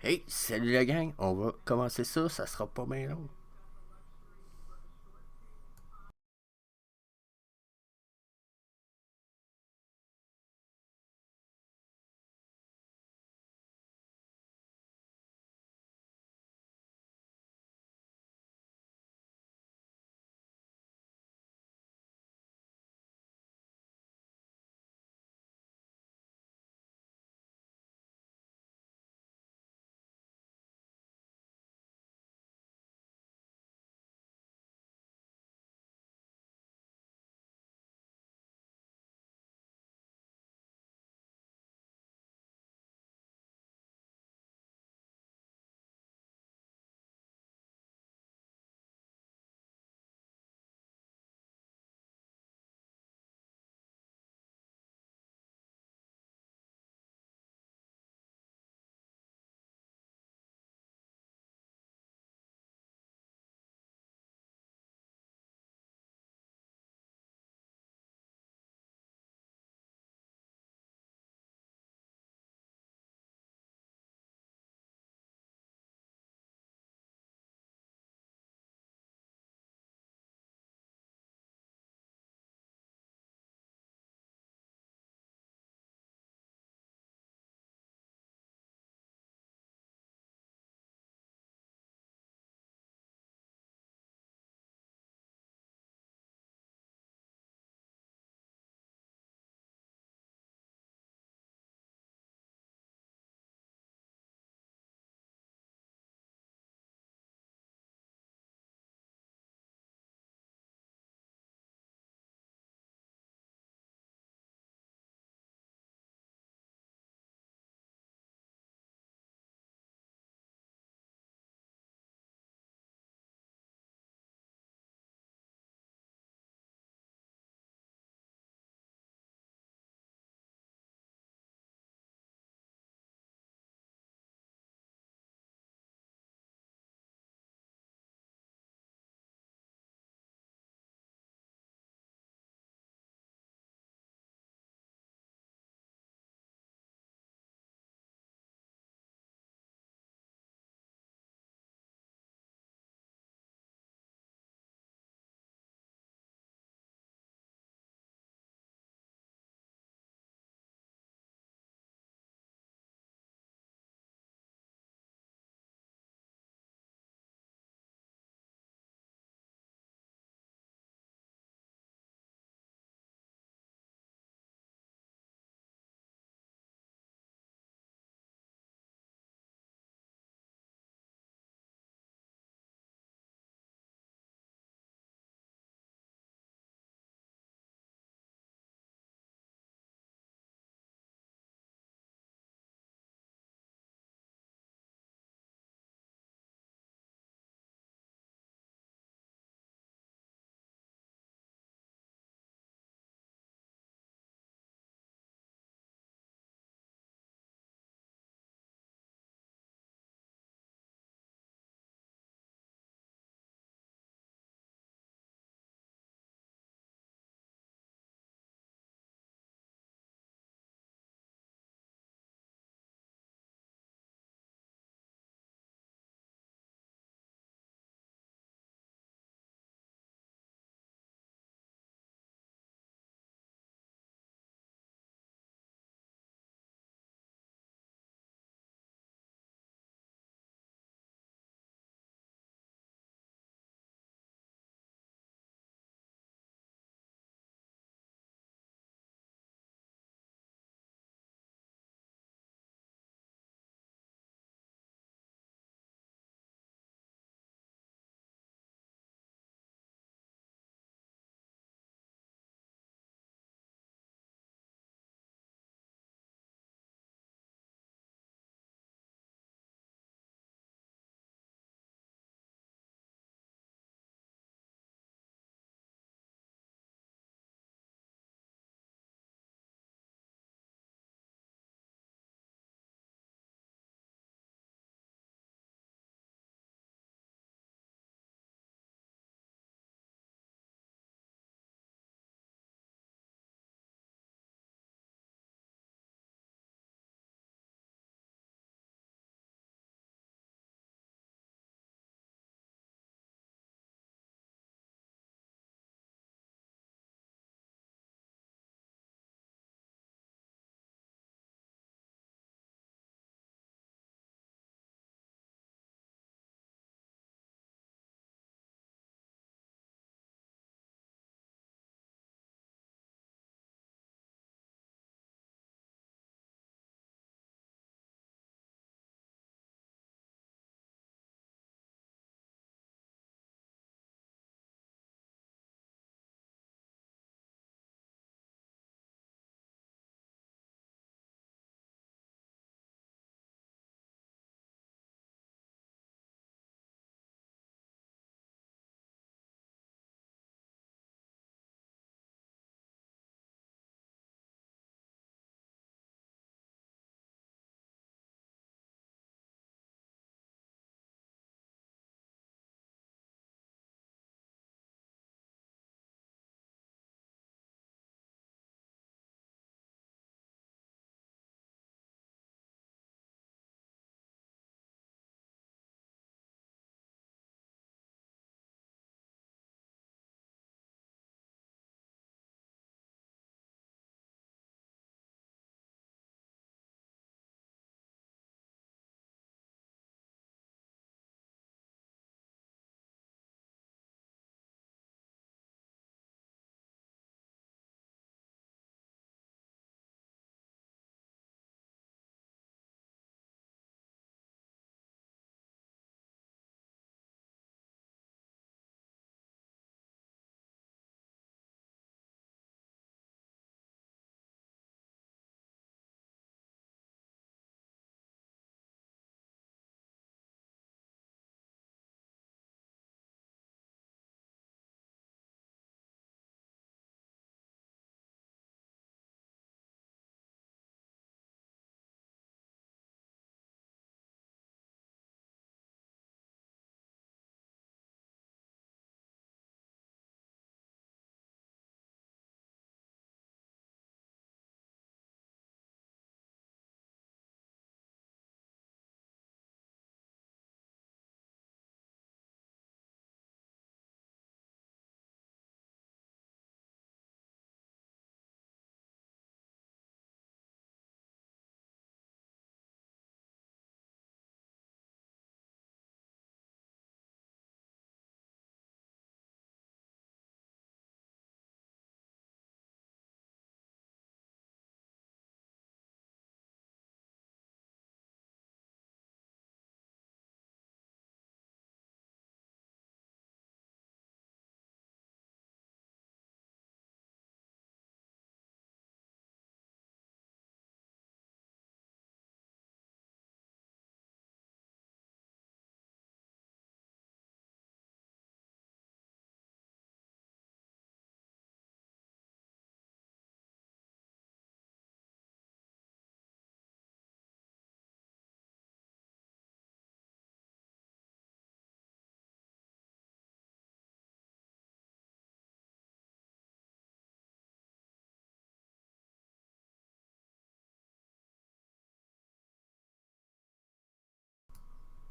Hey, salut la gang, on va commencer ça, ça sera pas bien long.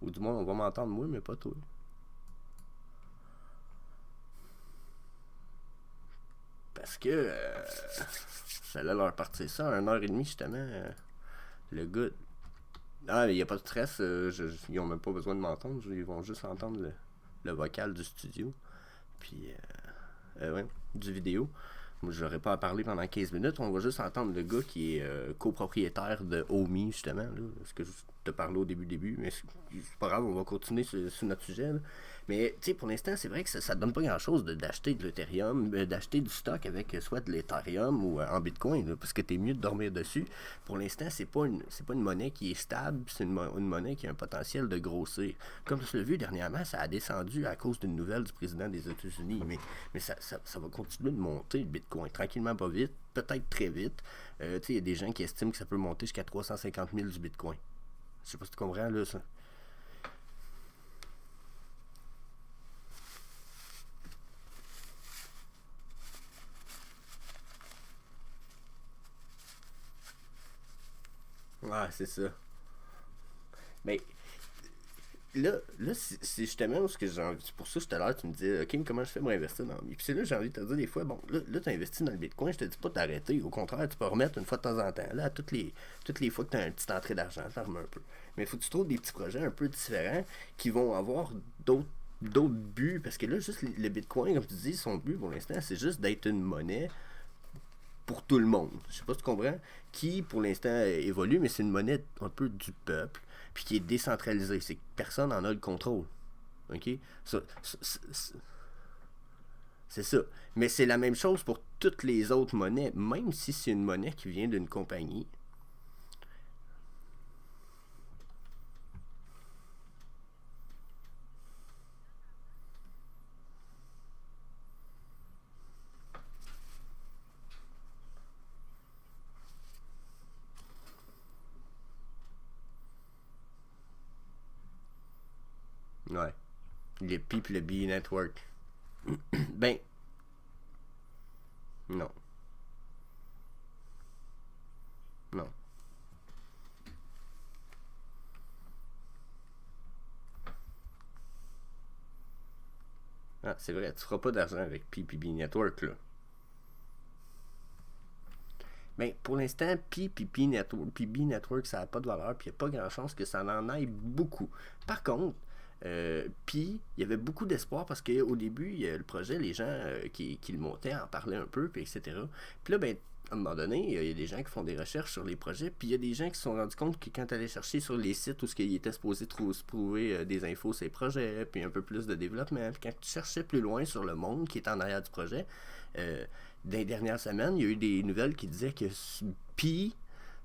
Ou du moins, on va m'entendre moi, mais pas toi. Parce que j'allais leur partir ça à 1h30 justement. Le gars. Ah, il n'y a pas de stress, ils ont même pas besoin de m'entendre, ils vont juste entendre le vocal du studio. Puis, ouais, du vidéo. Moi, je n'aurais pas à parler pendant 15 minutes. On va juste entendre le gars qui est copropriétaire de OMI, justement. Là, ce que je te parlais au début. Mais c'est pas grave, on va continuer sur notre sujet. Là. Mais, tu sais, pour l'instant, c'est vrai que ça ne donne pas grand-chose d'acheter de l'Ethereum, d'acheter du stock avec soit de l'Ethereum ou en Bitcoin, là, parce que t'es mieux de dormir dessus. Pour l'instant, c'est pas une monnaie qui est stable, c'est une monnaie qui a un potentiel de grossir. Comme tu l'as vu dernièrement, ça a descendu à cause d'une nouvelle du président des États-Unis. Mais ça va continuer de monter, le Bitcoin, tranquillement, pas vite, peut-être très vite. Tu sais, il y a des gens qui estiment que ça peut monter jusqu'à 350 000 du Bitcoin. Je sais pas si tu comprends, là, ça. Ouais, c'est ça. Mais là c'est justement ce que j'ai envie. C'est pour ça que tout à l'heure, tu me dis, OK, comment je fais pour investir dans le. Puis c'est là que j'ai envie de te dire des fois, bon, là tu investis dans le Bitcoin, je te dis pas d'arrêter. Au contraire, tu peux remettre une fois de temps en temps. Là, toutes les fois que tu as une petite entrée d'argent, tu remets un peu. Mais il faut que tu trouves des petits projets un peu différents qui vont avoir d'autres buts. Parce que là, juste le Bitcoin, comme tu dis, son but pour l'instant, c'est juste d'être une monnaie pour tout le monde. Je sais pas si tu comprends. Qui, pour l'instant, évolue, mais c'est une monnaie un peu du peuple, puis qui est décentralisée. C'est que personne n'en a le contrôle. OK? C'est ça. Mais c'est la même chose pour toutes les autres monnaies, même si c'est une monnaie qui vient d'une compagnie. Ouais. Le Pi et le B Network. Ben, non. Non. Ah, c'est vrai, tu feras pas d'argent avec Pi et B Network, là. Mais pour l'instant, P Network, ça n'a pas de valeur, puis il n'y a pas grand chance que ça en aille beaucoup. Par contre, puis il y avait beaucoup d'espoir parce qu'au début, il y a le projet, les gens qui le montaient en parlaient un peu, puis etc. Puis là, ben, à un moment donné, il y a des gens qui font des recherches sur les projets, puis il y a des gens qui se sont rendus compte que quand tu allais chercher sur les sites où ils étaient supposés trouver des infos sur les projets, puis un peu plus de développement, puis quand tu cherchais plus loin sur le monde qui est en arrière du projet, euh, dans les dernières semaines, il y a eu des nouvelles qui disaient que Pi,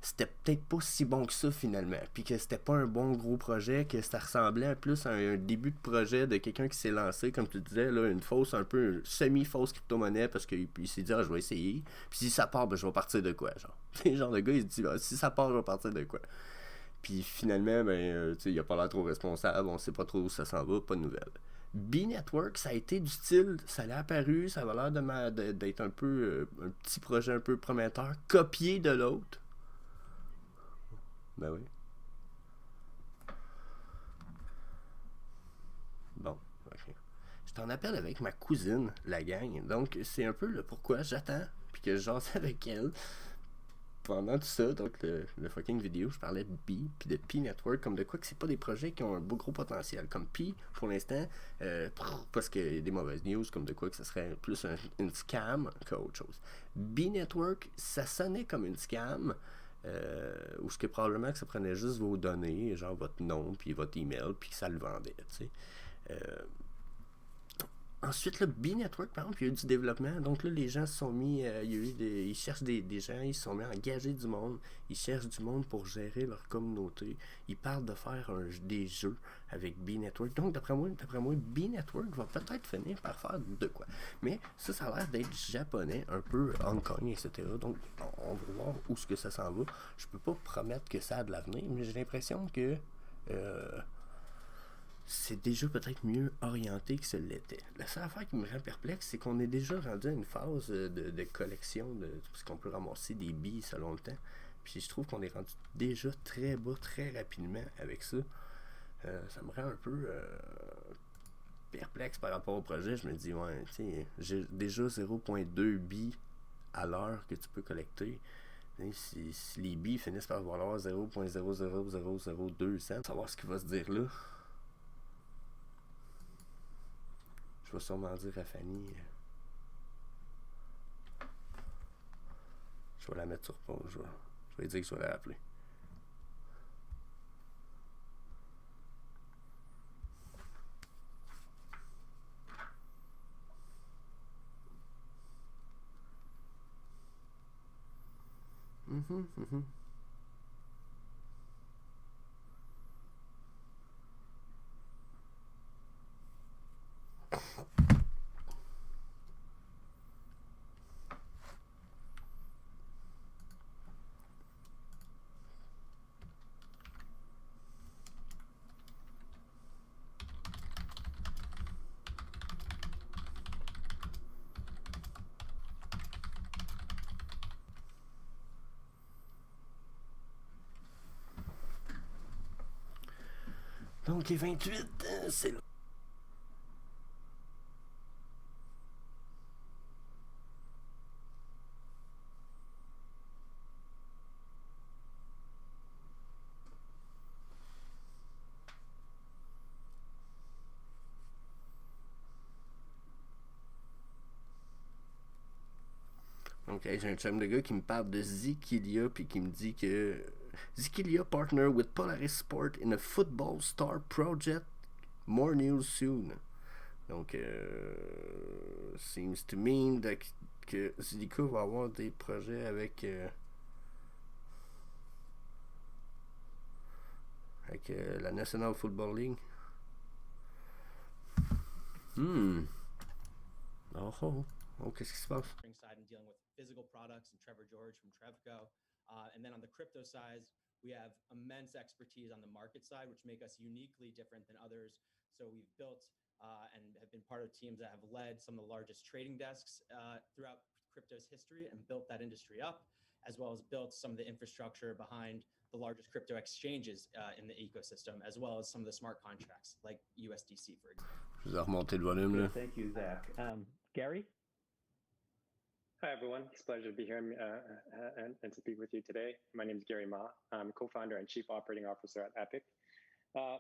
c'était peut-être pas si bon que ça finalement. Puis que c'était pas un bon gros projet, que ça ressemblait plus à un début de projet de quelqu'un qui s'est lancé, comme tu disais, là, une fausse, un peu semi-fausse crypto-monnaie parce qu'il s'est dit, ah, je vais essayer. Puis si ça part, ben, je vais partir de quoi, genre. C'est le genre de gars, il se dit, ah, si ça part, je vais partir de quoi. Puis finalement, ben, il a pas l'air trop responsable, on sait pas trop où ça s'en va, pas de nouvelles. B-Network, ça a été du style, ça l'a apparu, ça avait l'air d'être un peu un petit projet un peu prometteur, copié de l'autre. Ben oui. Bon, ok. Je t'en appelle avec ma cousine, la gang. Donc, c'est un peu le pourquoi j'attends, puis que je jase avec elle. Pendant tout ça, donc le fucking vidéo, je parlais de Pi, puis de Pi Network, comme de quoi que c'est pas des projets qui ont un beau gros potentiel. Comme Pi, pour l'instant, parce qu'il y a des mauvaises news, comme de quoi que ce serait plus une scam qu'autre chose. B Network, ça sonnait comme une scam, ou ce que probablement que ça prenait juste vos données, genre votre nom, puis votre email, puis ça le vendait, tu sais. Euh, Ensuite, le B-Network, par exemple, il y a eu du développement. Donc là, les gens se sont mis, il y a eu ils cherchent des gens, ils se sont mis à engager du monde. Ils cherchent du monde pour gérer leur communauté. Ils parlent de faire des jeux avec B-Network. Donc, d'après moi, B-Network va peut-être finir par faire de quoi. Mais ça a l'air d'être japonais, un peu Hong Kong, etc. Donc, on va voir où ce que ça s'en va. Je peux pas promettre que ça a de l'avenir, mais j'ai l'impression que c'est déjà peut-être mieux orienté que ce l'était. La seule affaire qui me rend perplexe, c'est qu'on est déjà rendu à une phase de collection, parce qu'on peut ramasser des billes selon le temps. Puis je trouve qu'on est rendu déjà très bas, très rapidement avec ça. Ça me rend un peu perplexe par rapport au projet. Je me dis, ouais, tu sais, j'ai déjà 0.2 billes à l'heure que tu peux collecter. Si les billes finissent par valoir 0.00002 cents, savoir ce qu'il va se dire là. Je vais sûrement dire à Fanny. Je vais la mettre sur pause. Je vais dire que je vais la rappeler. Donc les 28, c'est là. Donc, j'ai un chum de gars qui me parle de Zikilia puis qui me dit que Zikilia partner with Polaris Sport in a football star project. More news soon. Donc, seems to mean que Zika va avoir des projets avec la National Football League. Oh, qu'est-ce qui se passe? Side and dealing with physical products and Trevor George from Trevco. And then on the crypto side, we have immense expertise on the market side, which make us uniquely different than others. So we've built and have been part of teams that have led some of the largest trading desks throughout crypto's history and built that industry up, as well as built some of the infrastructure behind the largest crypto exchanges in the ecosystem, as well as some of the smart contracts like USDC, for example. Je vous ai remonté le volume là. Thank you, Zach. Gary? Hi, everyone. It's a pleasure to be here and to speak with you today. My name is Gary Ma. I'm co-founder and chief operating officer at Epic.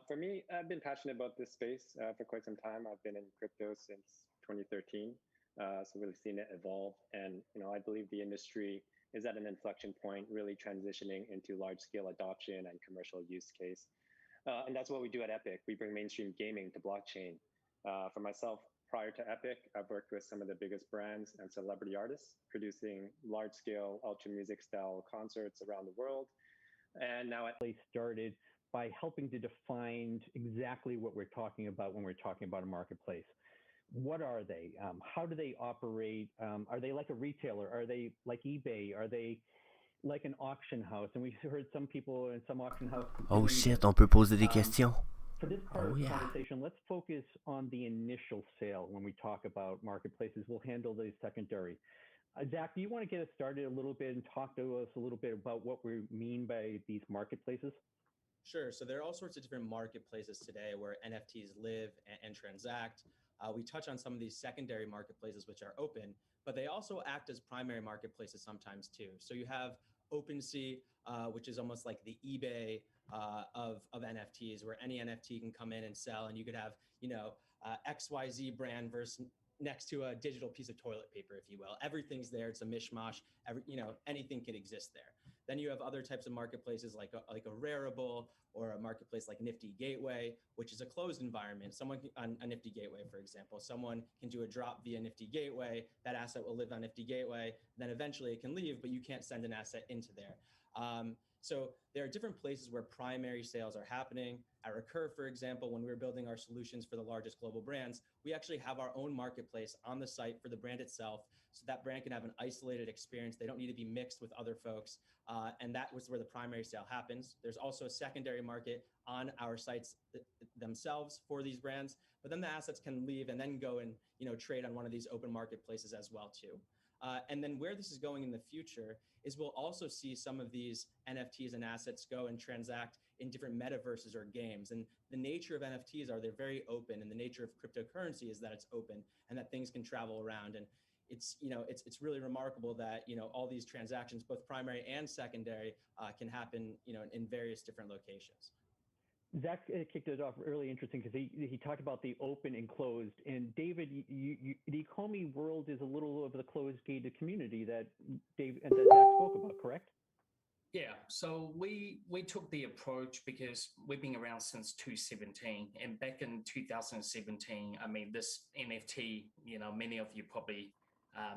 For me, I've been passionate about this space for quite some time. I've been in crypto since 2013, so really seen it evolve. And I believe the industry is at an inflection point, really transitioning into large-scale adoption and commercial use case. And that's what we do at Epic. We bring mainstream gaming to blockchain. For myself, prior to Epic, I've worked with some of the biggest brands and celebrity artists, producing large-scale ultra music style concerts around the world. And now They started by helping to define exactly what we're talking about when we're talking about a marketplace. What are they? How do they operate? Are they like a retailer? Are they like eBay? Are they like an auction house? And we heard some people in some auction house. Oh shit, on peut poser des questions. For this part of the conversation, let's focus on the initial sale when we talk about marketplaces. We'll handle the secondary. Zach, do you want to get us started a little bit and talk to us a little bit about what we mean by these marketplaces? Sure. So there are all sorts of different marketplaces today where NFTs live and transact. We touch on some of these secondary marketplaces, which are open, but they also act as primary marketplaces sometimes too. So you have OpenSea, which is almost like the eBay of NFTs, where any NFT can come in and sell, and you could have, XYZ brand versus next to a digital piece of toilet paper, if you will. Everything's there. It's a mishmash. Anything can exist there. Then you have other types of marketplaces like a Rarible or a marketplace like Nifty Gateway, which is a closed environment. Someone on a Nifty Gateway, for example, someone can do a drop via Nifty Gateway. That asset will live on Nifty Gateway. Then eventually it can leave, but you can't send an asset into there. So there are different places where primary sales are happening. At Recur, for example, when we were building our solutions for the largest global brands, we actually have our own marketplace on the site for the brand itself, so that brand can have an isolated experience. They don't need to be mixed with other folks. And that was where the primary sale happens. There's also a secondary market on our sites themselves for these brands, but then the assets can leave and then go and trade on one of these open marketplaces as well too. And then where this is going in the future is we'll also see some of these NFTs and assets go and transact in different metaverses or games. And the nature of NFTs are they're very open, and the nature of cryptocurrency is that it's open and that things can travel around. And it's really remarkable that all these transactions, both primary and secondary, can happen in various different locations. Zach kicked it off really interesting because he talked about the open and closed. And David, the ECOMI world is a little of the closed gated community that Zach spoke about, correct? Yeah, so we took the approach because we've been around since 2017, and back in 2017, I mean, this NFT, many of you probably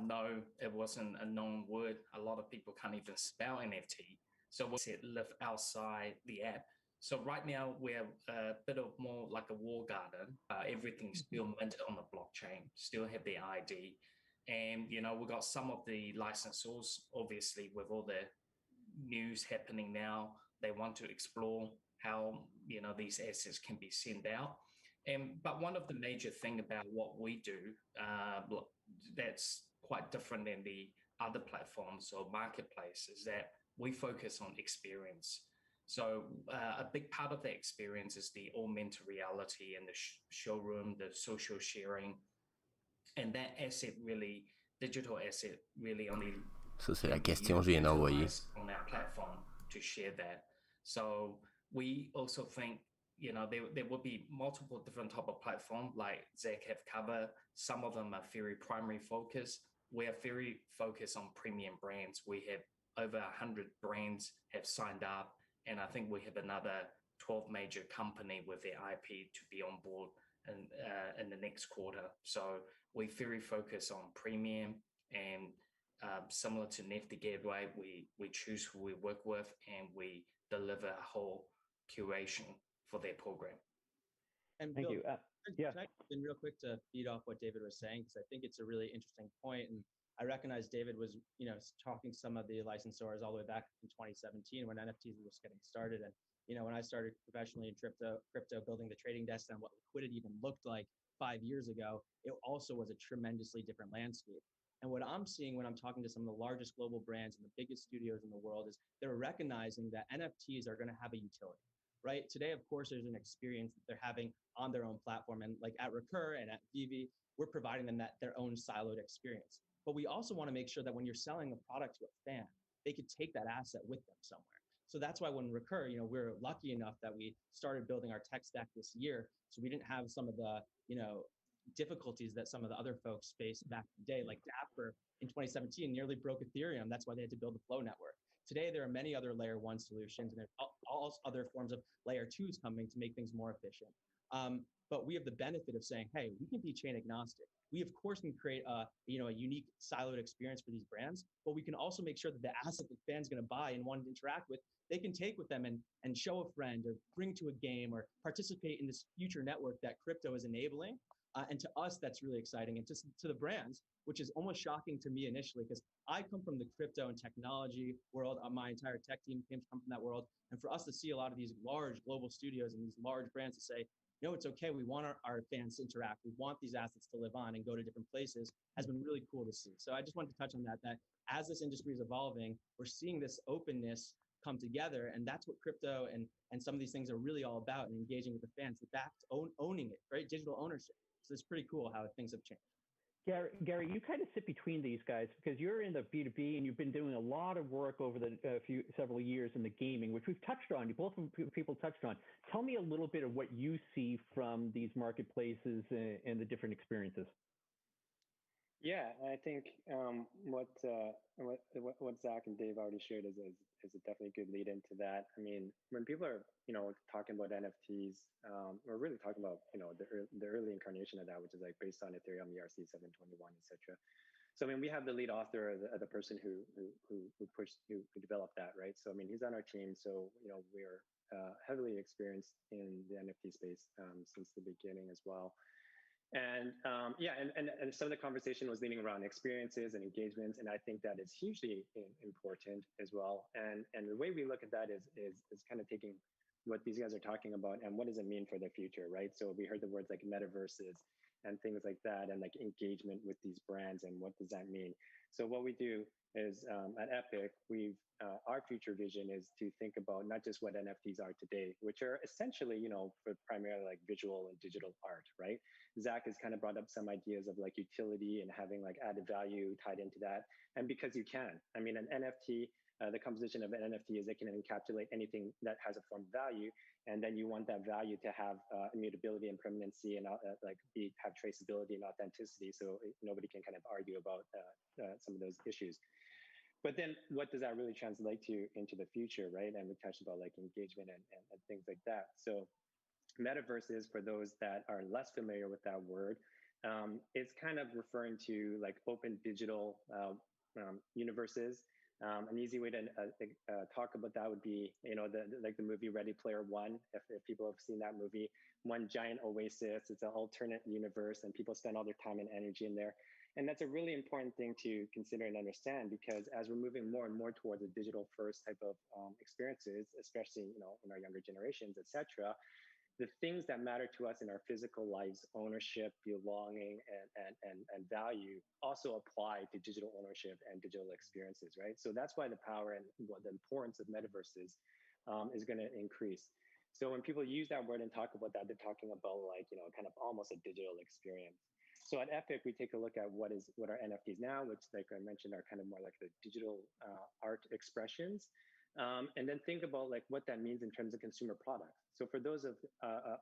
know it wasn't a known word. A lot of people can't even spell NFT. So we said live outside the app. So right now we're a bit of more like a wall garden. Everything's still minted on the blockchain, still have the ID. And, we've got some of the licensors, obviously, with all the news happening now, they want to explore how, these assets can be sent out. But one of the major thing about what we do that's quite different than the other platforms or marketplace is that we focus on experience. So a big part of the experience is the augmented reality and the showroom, the social sharing, and that asset really, digital asset really only. Ça, c'est la question que je viens d'envoyer. On our platform to share that. So we also think, there will be multiple different type of platforms like Zach have covered. Some of them are very primary focused. We are very focused on premium brands. We have over 100 brands have signed up. And I think we have another 12 major company with their IP to be on board in the next quarter. So we very focus on premium, and similar to Nifty Gateway, we choose who we work with, and we deliver a whole curation for their program. And Thank Bill, you. Yeah. Can I jump in real quick to feed off what David was saying? Because I think it's a really interesting point. And I recognize David was, talking to some of the licensors all the way back in 2017 when NFTs were just getting started. And, when I started professionally in crypto, building the trading desk and what liquidity even looked like 5 years ago, it also was a tremendously different landscape. And what I'm seeing when I'm talking to some of the largest global brands and the biggest studios in the world is they're recognizing that NFTs are going to have a utility, right? Today, of course, there's an experience that they're having on their own platform. And like at Recur and at Vivi, we're providing them their own siloed experience. But we also want to make sure that when you're selling a product to a fan, they could take that asset with them somewhere. So that's why when Recur, we're lucky enough that we started building our tech stack this year. So we didn't have some of the, difficulties that some of the other folks faced back in the day, like Dapper in 2017 nearly broke Ethereum. That's why they had to build the Flow network. Today, there are many other layer 1 solutions, and there's all other forms of layer 2s coming to make things more efficient. But we have the benefit of saying, hey, we can be chain agnostic. We, of course, can create a unique siloed experience for these brands, but we can also make sure that the asset the fan's going to buy and want to interact with, they can take with them and show a friend or bring to a game or participate in this future network that crypto is enabling. And to us, that's really exciting. And to the brands, which is almost shocking to me initially, because I come from the crypto and technology world. My entire tech team come from that world. And for us to see a lot of these large global studios and these large brands to say, no, it's okay. We want our fans to interact. We want these assets to live on and go to different places has been really cool to see. So I just wanted to touch on that as this industry is evolving, we're seeing this openness come together. And that's what crypto and some of these things are really all about, and engaging with the fans, the back owning it, right? Digital ownership. So it's pretty cool how things have changed. Gary, you kind of sit between these guys because you're in the B2B and you've been doing a lot of work over the several years in the gaming, which we've touched on. You both people touched on. Tell me a little bit of what you see from these marketplaces and the different experiences. Yeah, I think what Zach and Dave already shared is a definitely good lead into that. I mean, when people are talking about NFTs, we're really talking about the early incarnation of that, which is like based on Ethereum ERC 721, etc. So I mean, we have the lead author, the person who developed that, right? So I mean, he's on our team, so we're heavily experienced in the NFT space since the beginning as well. And and some of the conversation was leaning around experiences and engagements, and I think that is hugely important as well. And the way we look at that is kind of taking what these guys are talking about and what does it mean for the future, right? So we heard the words like metaverses and things like that, and like engagement with these brands, and what does that mean? So what we do is at Epic, our future vision is to think about not just what NFTs are today, which are essentially, for primarily like visual and digital art, right? Zach has kind of brought up some ideas of like utility and having like added value tied into that. And because you can, I mean, an NFT, the composition of an NFT is it can encapsulate anything that has a form of value, and then you want that value to have immutability and permanency and have traceability and authenticity, so nobody can kind of argue about some of those issues. But then what does that really translate to into the future, right? And we touched about like engagement and things like that. So metaverses, for those that are less familiar with that word, it's kind of referring to like open digital universes. An easy way to talk about that would be, like the movie Ready Player One. If people have seen that movie, one giant oasis. It's an alternate universe, and people spend all their time and energy in there. And that's a really important thing to consider and understand, because as we're moving more and more towards a digital first type of experiences, especially in our younger generations, etc., the things that matter to us in our physical lives, ownership, belonging, and value, also apply to digital ownership and digital experiences, right? So that's why the power and the importance of metaverses is going to increase. So when people use that word and talk about that, they're talking about like, kind of almost a digital experience. So at Epic, we take a look at what are NFTs now, which, like I mentioned, are kind of more like the digital art expressions. And then think about like what that means in terms of consumer products. So for those of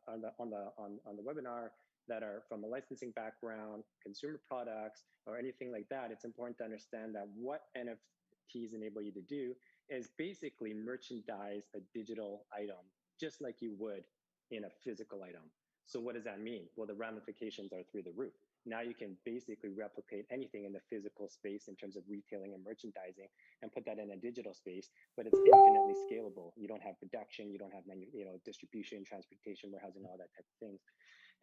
on the webinar that are from a licensing background, consumer products, or anything like that, it's important to understand that what NFTs enable you to do is basically merchandise a digital item, just like you would in a physical item. So what does that mean? Well, the ramifications are through the roof. Now you can basically replicate anything in the physical space in terms of retailing and merchandising and put that in a digital space, but it's infinitely scalable. You don't have production, you don't have distribution, transportation, warehousing, all that type of things.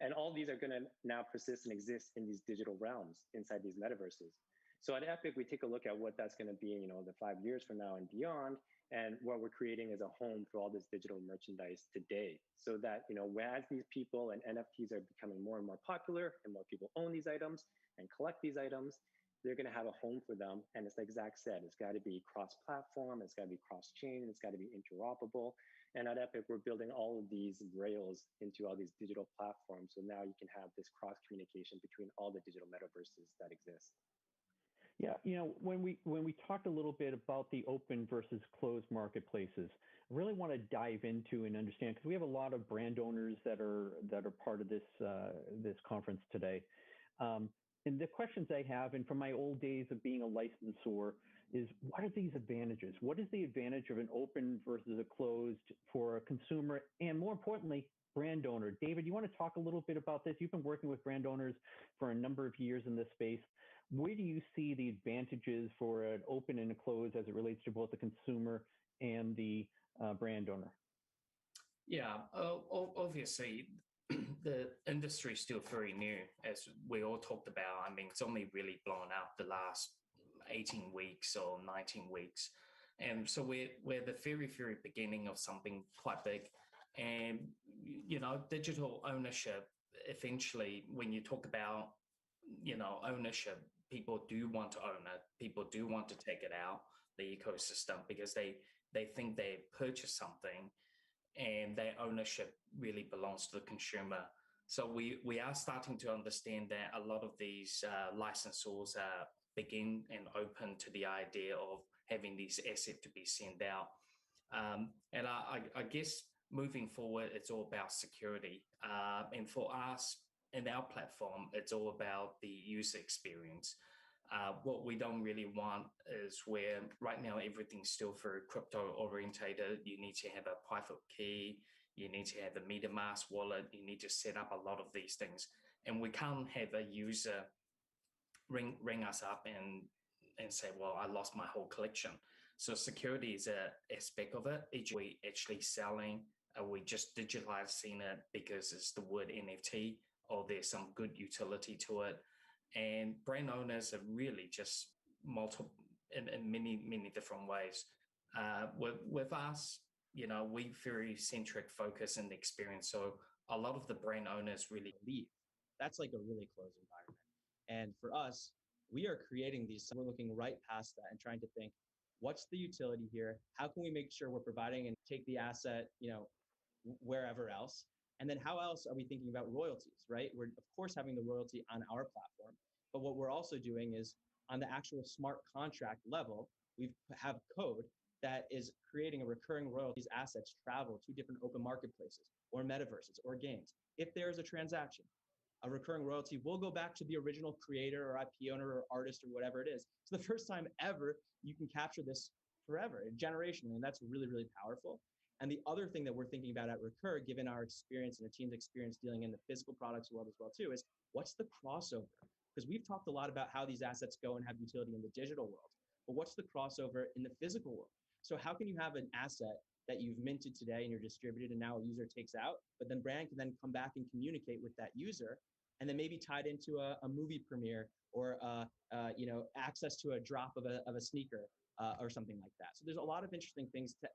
And all these are going to now persist and exist in these digital realms inside these metaverses. So at Epic, we take a look at what that's going to be, the 5 years from now and beyond. And what we're creating is a home for all this digital merchandise today, so that, as these people and NFTs are becoming more and more popular and more people own these items and collect these items, they're going to have a home for them. And it's like Zach said, it's got to be cross-platform, it's got to be cross-chain, it's got to be interoperable. And at Epic, we're building all of these rails into all these digital platforms. So now you can have this cross-communication between all the digital metaverses that exist. Yeah, when we talked a little bit about the open versus closed marketplaces, I really want to dive into and understand, because we have a lot of brand owners that are part of this conference today. And the questions I have, and from my old days of being a licensor, is what are these advantages? What is the advantage of an open versus a closed for a consumer, and more importantly, brand owner? David, you want to talk a little bit about this? You've been working with brand owners for a number of years in this space. Where do you see the advantages for an open and a closed as it relates to both the consumer and the brand owner? Yeah, obviously, the industry is still very new, as we all talked about. I mean, it's only really blown up the last 18 weeks or 19 weeks. And so we're at the very, very beginning of something quite big. And, digital ownership, eventually, when you talk about, ownership, people do want to own it. People do want to take it out the ecosystem, because they think they purchased something and their ownership really belongs to the consumer. So we are starting to understand that a lot of these licensors are begin and open to the idea of having these assets to be sent out. And I guess moving forward, it's all about security. And for us, in our platform, it's all about the user experience. What we don't really want is where right now everything's still very crypto orientated. You need to have a private key, you need to have a MetaMask wallet, you need to set up a lot of these things. And we can't have a user ring us up and say, well, I lost my whole collection. So security is an aspect of it. Are we actually selling? Are we just digitalizing it because it's the word NFT, or there's some good utility to it? And brand owners are really just multiple in many, many different ways. With us, we very centric focus in the experience. So a lot of the brand owners really leave. That's like a really closed environment. And for us, we are creating these. So we're looking right past that and trying to think, what's the utility here? How can we make sure we're providing and take the asset, wherever else? And then how else are we thinking about royalties, right? We're of course having the royalty on our platform, but what we're also doing is on the actual smart contract level, we have code that is creating a recurring royalties assets travel to different open marketplaces or metaverses or games. If there's a transaction, a recurring royalty will go back to the original creator or IP owner or artist or whatever it is. It's the first time ever you can capture this forever, generationally, and that's really, really powerful. And the other thing that we're thinking about at Recur, given our experience and the team's experience dealing in the physical products world as well too, is what's the crossover? Because we've talked a lot about how these assets go and have utility in the digital world, but what's the crossover in the physical world? So how can you have an asset that you've minted today and you're distributed and now a user takes out, but then brand can then come back and communicate with that user and then maybe tied into a movie premiere or access to a drop of a sneaker or something like that. So there's a lot of interesting things to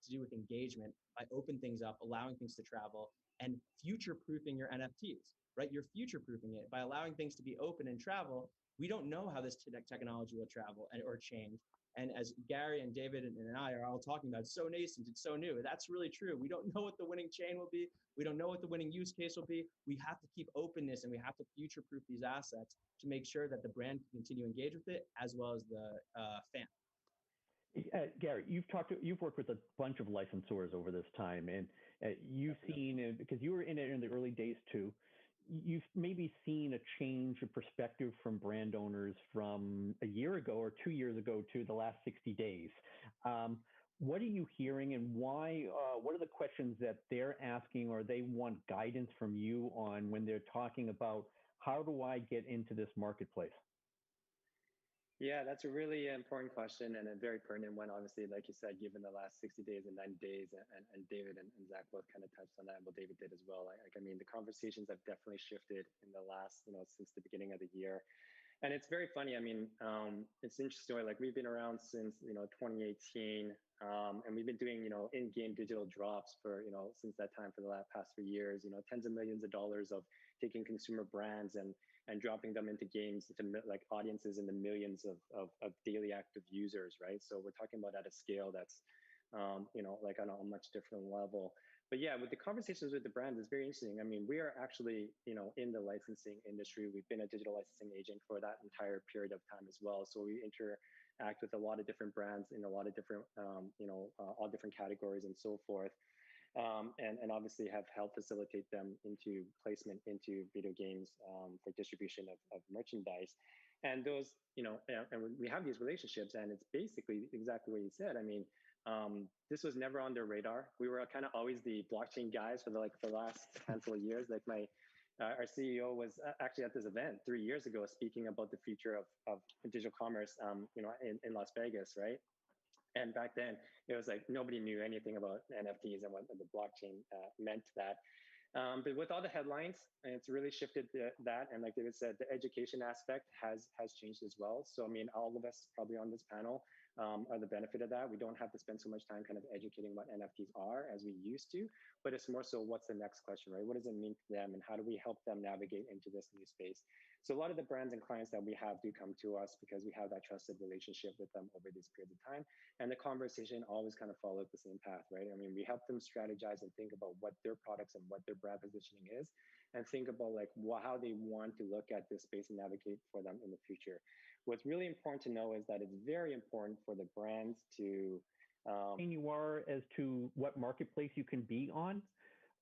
do with engagement by open things up, allowing things to travel, and future-proofing your NFTs, right? You're future-proofing it by allowing things to be open and travel. We don't know how this technology will travel or change. And as Gary and David and I are all talking about, it's so nascent, it's so new. That's really true. We don't know what the winning chain will be. We don't know what the winning use case will be. We have to keep openness and we have to future-proof these assets to make sure that the brand can continue to engage with it as well as the fan. Gary, you've worked with a bunch of licensors over this time, and you've seen, because you were in it in the early days too, you've maybe seen a change of perspective from brand owners from a year ago or 2 years ago to the last 60 days. What are you hearing, and why? What are the questions that they're asking, or they want guidance from you on when they're talking about how do I get into this marketplace? Yeah, that's a really important question and a very pertinent one, obviously, like you said, given the last 60 days and 90 days, and David and Zach both kind of touched on that. Well, David did as well. The conversations have definitely shifted in the last, since the beginning of the year. And it's very funny. It's interesting. Like we've been around since, 2018, and we've been doing, in-game digital drops for, since that time for the past 3 years, tens of millions of dollars of taking consumer brands and dropping them into games, into like audiences in the millions of daily active users, right? So we're talking about at a scale that's, like on a much different level. But yeah, with the conversations with the brands, it's very interesting. We are actually, in the licensing industry. We've been a digital licensing agent for that entire period of time as well. So we interact with a lot of different brands in a lot of different, all different categories and so forth. And obviously have helped facilitate them into placement into video games for distribution of merchandise. And those, and we have these relationships, and it's basically exactly what you said. This was never on their radar. We were kind of always the blockchain guys for the last handful of years. Like our CEO was actually at this event 3 years ago speaking about the future of digital commerce, in Las Vegas, right? And back then, it was like nobody knew anything about NFTs and what the blockchain meant to that. But with all the headlines, it's really shifted that. And like David said, the education aspect has changed as well. So, all of us probably on this panel are the benefit of that. We don't have to spend so much time kind of educating what NFTs are as we used to, but it's more so what's the next question, right? What does it mean to them, and how do we help them navigate into this new space? So a lot of the brands and clients that we have do come to us because we have that trusted relationship with them over this period of time. And the conversation always kind of followed the same path, right? We help them strategize and think about what their products and what their brand positioning is, and think about like how they want to look at this space and navigate for them in the future. What's really important to know is that it's very important for the brands to you are as to what marketplace you can be on.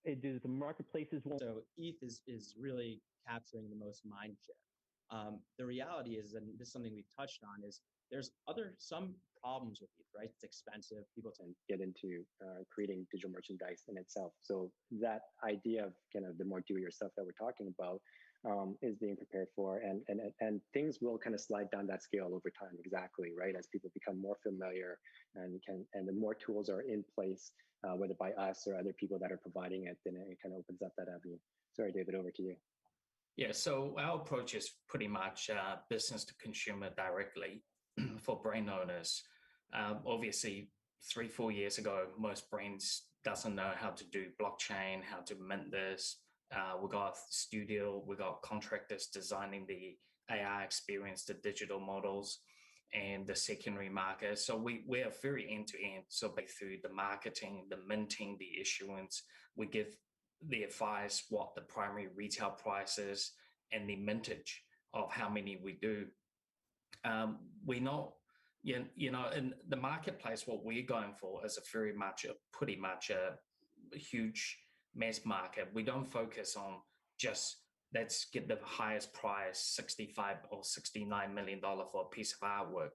Does the marketplaces so ETH is really capturing the most mind share. The reality is, and this is something we've touched on, is there's some problems with ETH, right? It's expensive. People tend to get into creating digital merchandise in itself. So that idea of kind of the more do-it-yourself that we're talking about is being prepared for, and things will kind of slide down that scale over time. Exactly, right? As people become more familiar and the more tools are in place, whether by us or other people that are providing it, then it kind of opens up that avenue. Sorry, David, over to you. Yeah, so our approach is pretty much business to consumer directly for brand owners. Obviously, 3-4 years ago, most brands doesn't know how to do blockchain, how to mint this. We got studio, we got contractors designing the AR experience, the digital models, and the secondary market. So we are very end-to-end. So through the marketing, the minting, the issuance, we give the advice what the primary retail price is and the mintage of how many we do. We're not, in the marketplace, what we're going for is pretty much a huge mass market. We don't focus on just let's get the highest price, 65 or $69 million for a piece of artwork.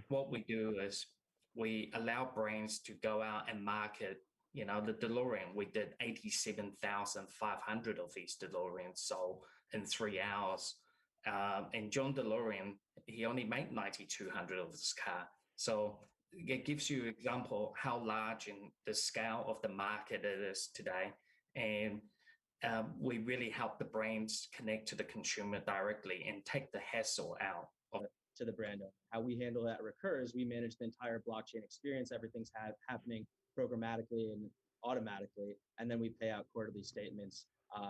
What we do is we allow brands to go out and market, the DeLorean. We did 87,500 of these DeLoreans sold in 3 hours. And John DeLorean, he only made 9,200 of this car. So it gives you an example how large in the scale of the market it is today. And we really help the brands connect to the consumer directly and take the hassle out of it. To the brand owner. How we handle that recurs. We manage the entire blockchain experience. Everything's happening programmatically and automatically, and then we pay out quarterly statements.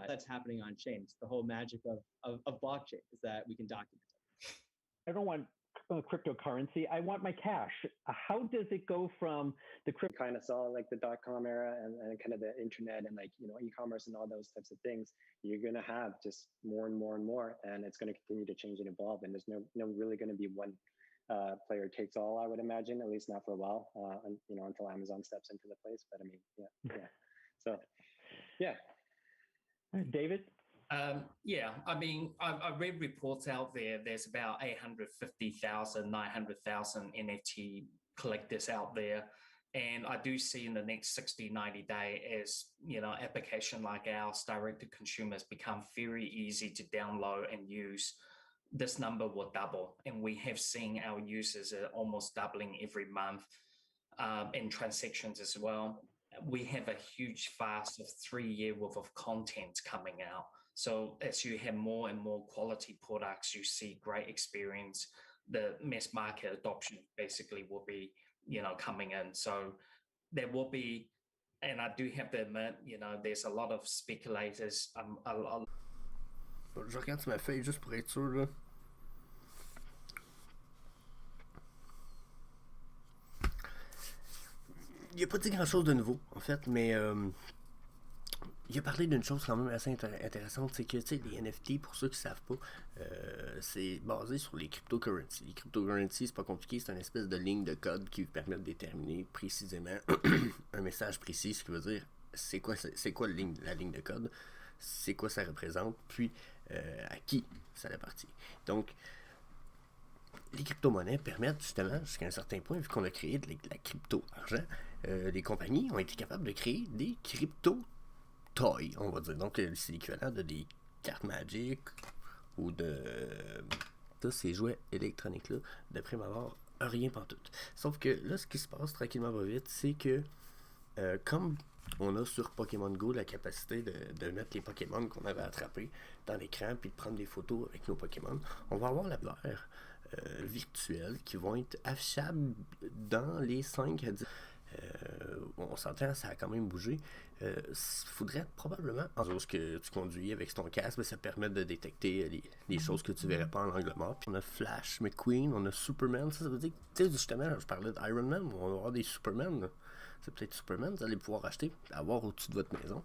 That's happening on chain. It's the whole magic of blockchain is that we can document it. I don't want cryptocurrency. I want my cash. How does it go from the crypto? Kind of saw like the .com era and kind of the internet and e-commerce and all those types of things. You're going to have just more and more and more, and it's going to continue to change and evolve. And there's no really going to be one player takes all, I would imagine, at least not for a while, until Amazon steps into the place. But I mean, yeah. So, yeah. David? Yeah, I mean, I read reports out there. There's about 850,000, 900,000 NFT collectors out there. And I do see in the next 60, 90 days, as, application like ours, direct to consumers, become very easy to download and use. This number will double. And we have seen our users are almost doubling every month in transactions as well. We have a huge fast of 3-year worth of content coming out. So as you have more and more quality products, you see great experience. The mass market adoption basically will be, coming in. So there will be, and I do have to admit, there's a lot of speculators. Je regarde sur ma feuille juste pour être sûr, là. Il n'a pas dit grand-chose de nouveau, en fait, mais il a parlé d'une chose quand même assez intéressante, c'est que, les NFT, pour ceux qui ne savent pas, c'est basé sur les cryptocurrencies. Les cryptocurrencies, c'est pas compliqué, c'est une espèce de ligne de code qui vous permet de déterminer précisément un message précis, ce qui veut dire c'est quoi la ligne de code, c'est quoi ça représente, puis à qui ça appartient. Donc, les crypto-monnaies permettent justement, jusqu'à un certain point, vu qu'on a créé de la crypto-argent, les compagnies ont été capables de créer des crypto-toys, on va dire. Donc, c'est l'équivalent de des cartes Magic ou de ces jouets électroniques-là, de prime abord, rien pantoute. Sauf que là, ce qui se passe tranquillement pas vite, c'est que comme on a sur Pokémon Go la capacité de mettre les Pokémon qu'on avait attrapés dans l'écran puis de prendre des photos avec nos Pokémon, on va avoir la valeur virtuelles qui vont être affichables dans les 5 à 10. On s'entend, ça a quand même bougé. Faudrait probablement, en chose que tu conduis avec ton casque, ça permet de détecter les choses que tu verrais pas en angle mort. Puis on a Flash McQueen, on a Superman. Ça veut dire que, justement, je parlais d'Iron Man, on va avoir des Superman. Là. C'est peut-être Superman, vous allez pouvoir acheter, avoir au-dessus de votre maison.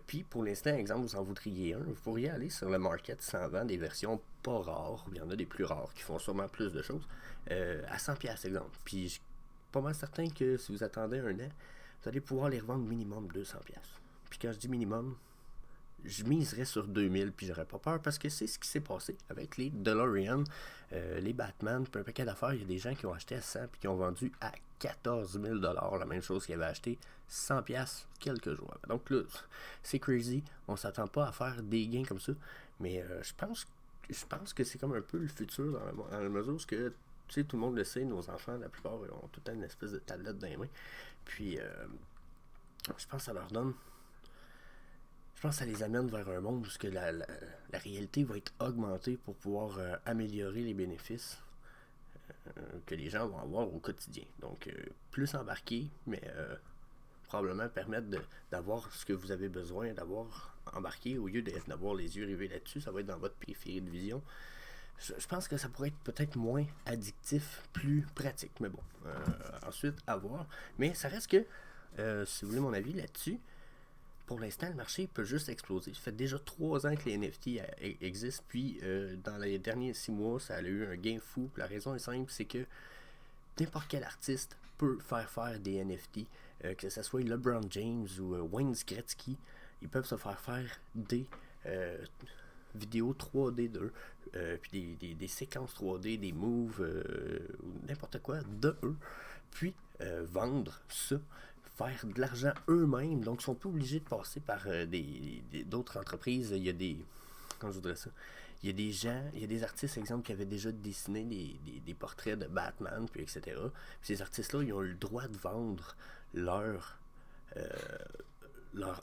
Puis pour l'instant, exemple, vous en voudriez un, vous pourriez aller sur le market, s'en vend des versions pas rares, il y en a des plus rares qui font sûrement plus de choses, à 100$, exemple. Puis je suis pas mal certain que si vous attendez un an, vous allez pouvoir les revendre minimum 200$. Puis quand je dis minimum, je miserais sur 2000$, puis j'aurais pas peur, parce que c'est ce qui s'est passé avec les DeLorean, les Batman, puis un paquet d'affaires. Il y a des gens qui ont acheté à 100$ puis qui ont vendu à 14 000$, la même chose qu'ils avaient acheté 100$ quelques jours avant. Donc là, c'est crazy, on s'attend pas à faire des gains comme ça, mais je pense que c'est comme un peu le futur dans la mesure où que, tout le monde le sait, nos enfants, la plupart, ont tout le temps une espèce de tablette dans les mains, puis je pense que ça leur donne... Je pense que ça les amène vers un monde où la réalité va être augmentée pour pouvoir améliorer les bénéfices que les gens vont avoir au quotidien. Donc, plus embarqué, mais probablement permettre d'avoir ce que vous avez besoin d'avoir embarqué au lieu d'avoir les yeux rivés là-dessus. Ça va être dans votre périphérie de vision. je pense que ça pourrait être peut-être moins addictif, plus pratique. Mais bon, ensuite, à voir. Mais ça reste que, si vous voulez mon avis là-dessus, pour l'instant, le marché peut juste exploser. Ça fait déjà 3 ans que les NFT existent, puis dans les derniers 6 mois, ça a eu un gain fou. La raison est simple, c'est que n'importe quel artiste peut faire des NFT, que ce soit LeBron James ou Wayne Gretzky, ils peuvent se faire des vidéos 3D d'eux, puis des séquences 3D, des moves, n'importe quoi de eux, puis vendre ça, faire de l'argent eux-mêmes. Donc, ils sont pas obligés de passer par d'autres entreprises. Il y a des... Comment je voudrais ça? Il y a des gens, il y a des artistes, exemple, qui avaient déjà dessiné des portraits de Batman, puis etc. Puis ces artistes-là, ils ont le droit de vendre leur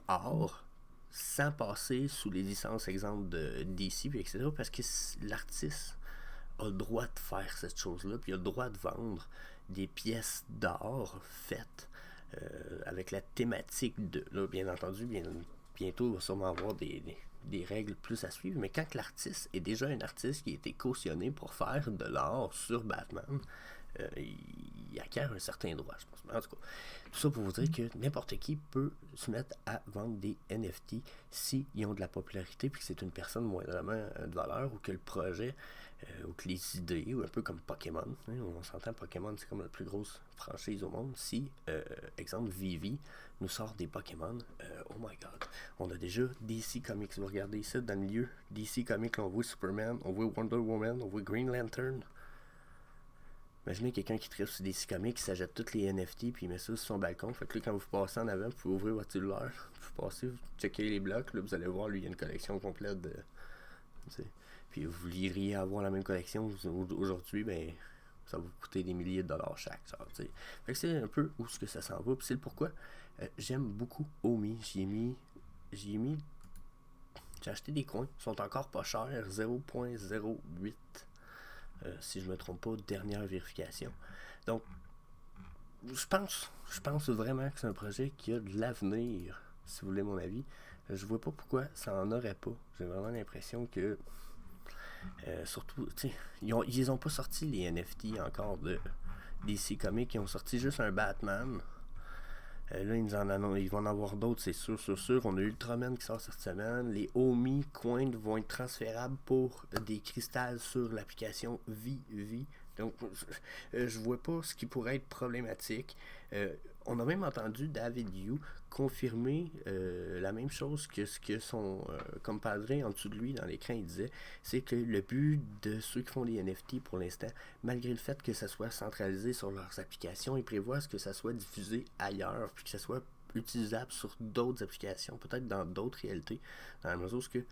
art sans passer sous les licences, exemple, de DC, puis etc. Parce que l'artiste a le droit de faire cette chose-là, puis il a le droit de vendre des pièces d'art faites avec la thématique de... Là, bien entendu, bientôt, il va sûrement avoir des règles plus à suivre, mais quand l'artiste est déjà un artiste qui a été cautionné pour faire de l'art sur Batman, il acquiert un certain droit, je pense. En tout cas, tout ça pour vous dire que n'importe qui peut se mettre à vendre des NFT s'ils ont de la popularité, puis que c'est une personne moindrement de valeur, ou que le projet, ou que les idées, ou un peu comme Pokémon, hein, on s'entend, Pokémon c'est comme la plus grosse franchise au monde. Si, exemple, Vivi nous sort des Pokémon, oh my god, on a déjà DC Comics. Vous regardez ici dans le milieu, DC Comics, on voit Superman, on voit Wonder Woman, on voit Green Lantern. Imaginez quelqu'un qui tripe sur des comics, qui s'achète tous les NFT, puis il met ça sur son balcon. Fait que là, quand vous passez en avant, vous pouvez ouvrir votre cellulaire, vous passez, vous checkez les blocs, là, vous allez voir, lui, il y a une collection complète de... Puis vous iriez avoir la même collection aujourd'hui, ben ça va vous coûter des milliers de dollars chaque. Fait que c'est un peu où ce que ça s'en va, puis c'est le pourquoi j'aime beaucoup OMI. J'ai acheté des coins, ils sont encore pas chers, 0.08. Si je me trompe pas, dernière vérification. Donc, je pense vraiment que c'est un projet qui a de l'avenir, si vous voulez mon avis. Je vois pas pourquoi ça en aurait pas. J'ai vraiment l'impression que, surtout, tu sais, ils ont pas sorti les NFT encore de DC Comics, ils ont sorti juste un Batman. Là, ils vont en avoir d'autres, c'est sûr. On a Ultraman qui sort cette semaine. Les OMI coins vont être transférables pour des cristals sur l'application Vivi. Donc, je vois pas ce qui pourrait être problématique. On a même entendu David Yu confirmer la même chose que ce que son compadre en dessous de lui dans l'écran il disait, c'est que le but de ceux qui font les NFT pour l'instant, malgré le fait que ça soit centralisé sur leurs applications, ils prévoient que ça soit diffusé ailleurs, puis que ça soit utilisable sur d'autres applications, peut-être dans d'autres réalités, dans la mesure où que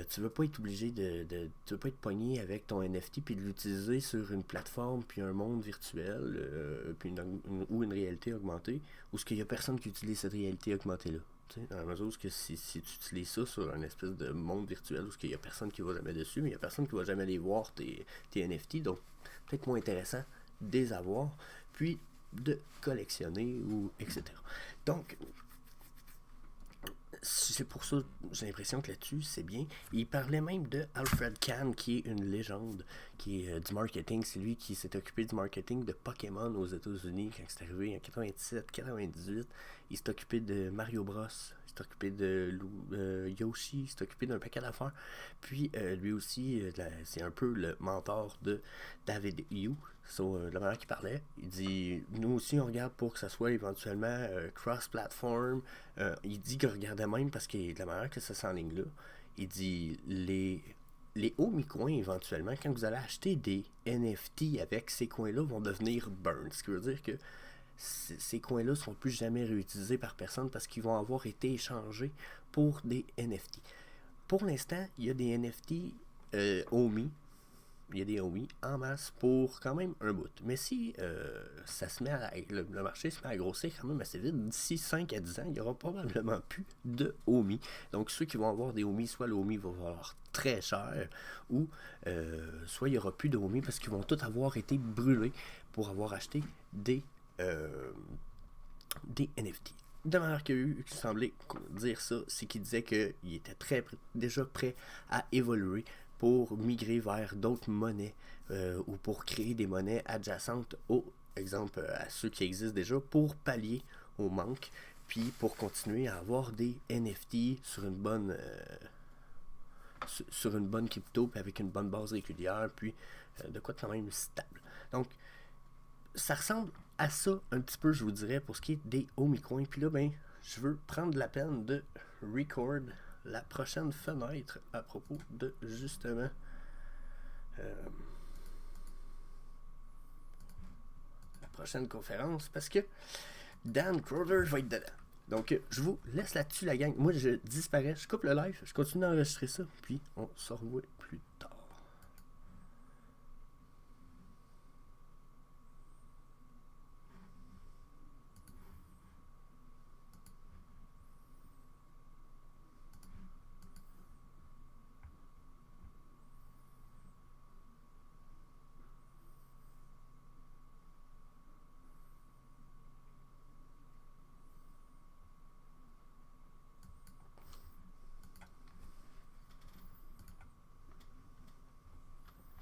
tu veux pas être obligé tu veux pas être pogné avec ton NFT puis de l'utiliser sur une plateforme puis un monde virtuel puis ou une réalité augmentée où ce qu'il y a personne qui utilise cette réalité augmentée là. Dans la mesure où que si tu utilises ça sur un espèce de monde virtuel où il n'y a personne qui va jamais dessus, mais il n'y a personne qui va jamais aller voir tes NFT, donc peut-être moins intéressant de les avoir puis de collectionner ou etc. Donc c'est pour ça, j'ai l'impression que là-dessus, c'est bien. Il parlait même de Alfred Kahn, qui est une légende, qui est du marketing. C'est lui qui s'est occupé du marketing de Pokémon aux États-Unis quand c'est arrivé en 97, 98. Il s'est occupé de Mario Bros. Il s'est occupé de Yoshi. Il s'est occupé d'un paquet d'affaires. Puis, lui aussi, c'est un peu le mentor de David Yu. La manière qu'il parlait, il dit nous aussi on regarde pour que ça soit éventuellement cross-platform. Il dit qu'il regardait même parce que de la manière que ça s'enligne là, il dit les OMI coins éventuellement, quand vous allez acheter des NFT avec ces coins-là, vont devenir burn. Ce qui veut dire que ces coins-là ne seront plus jamais réutilisés par personne parce qu'ils vont avoir été échangés pour des NFT. Pour l'instant, il y a des NFT OMI. Il y a des OMI en masse pour quand même un bout. Mais si ça se met le marché se met à grossir quand même assez vite, d'ici 5 à 10 ans, il n'y aura probablement plus de OMI. Donc ceux qui vont avoir des OMI, soit l'OMI va valoir très cher, ou soit il n'y aura plus de OMI parce qu'ils vont tous avoir été brûlés pour avoir acheté des NFT. De manière qu'il y a eu, qui semblait dire ça, c'est qu'il disait qu'il était déjà prêt à évoluer pour migrer vers d'autres monnaies ou pour créer des monnaies adjacentes aux exemple à ceux qui existent déjà pour pallier au manque, puis pour continuer à avoir des NFT sur une bonne crypto, puis avec une bonne base régulière, puis de quoi de quand même stable. Donc, ça ressemble à ça un petit peu, je vous dirais, pour ce qui est des OMI coins. Puis là, ben, je veux prendre la peine de record la prochaine fenêtre à propos de justement prochaine conférence parce que Dan Crowder va être dedans. Donc, je vous laisse là-dessus, la gang. Moi, je disparais, je coupe le live, je continue d'enregistrer ça, puis on se revoit plus tard.